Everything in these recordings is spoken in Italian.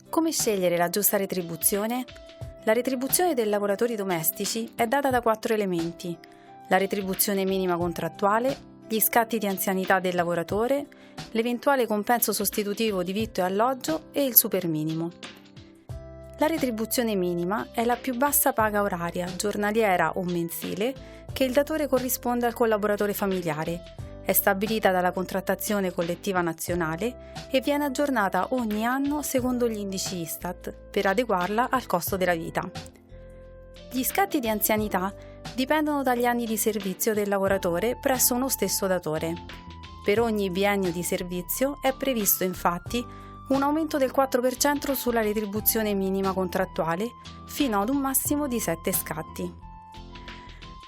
Come scegliere la giusta retribuzione? La retribuzione dei lavoratori domestici è data da 4 elementi: la retribuzione minima contrattuale, gli scatti di anzianità del lavoratore, l'eventuale compenso sostitutivo di vitto e alloggio e il superminimo. La retribuzione minima è la più bassa paga oraria, giornaliera o mensile, che il datore corrisponde al collaboratore familiare. È stabilita dalla contrattazione collettiva nazionale e viene aggiornata ogni anno secondo gli indici Istat per adeguarla al costo della vita. Gli scatti di anzianità dipendono dagli anni di servizio del lavoratore presso uno stesso datore. Per ogni biennio di servizio è previsto infatti un aumento del 4% sulla retribuzione minima contrattuale fino ad un massimo di 7 scatti.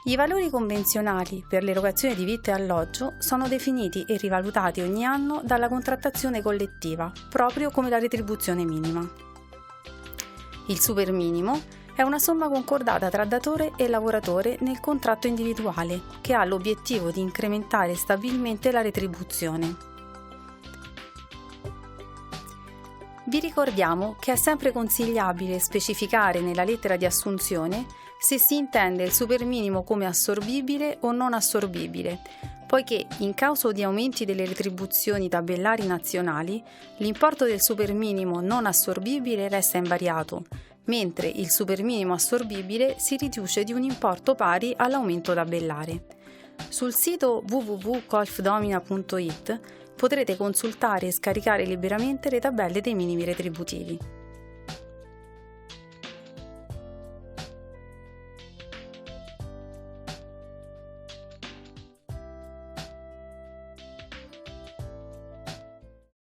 I valori convenzionali per l'erogazione di vitto e alloggio sono definiti e rivalutati ogni anno dalla contrattazione collettiva, proprio come la retribuzione minima. Il superminimo è una somma concordata tra datore e lavoratore nel contratto individuale, che ha l'obiettivo di incrementare stabilmente la retribuzione. Vi ricordiamo che è sempre consigliabile specificare nella lettera di assunzione se si intende il superminimo come assorbibile o non assorbibile, poiché in caso di aumenti delle retribuzioni tabellari nazionali, l'importo del superminimo non assorbibile resta invariato, mentre il superminimo assorbibile si riduce di un importo pari all'aumento tabellare. Sul sito www.colfdomina.it potrete consultare e scaricare liberamente le tabelle dei minimi retributivi.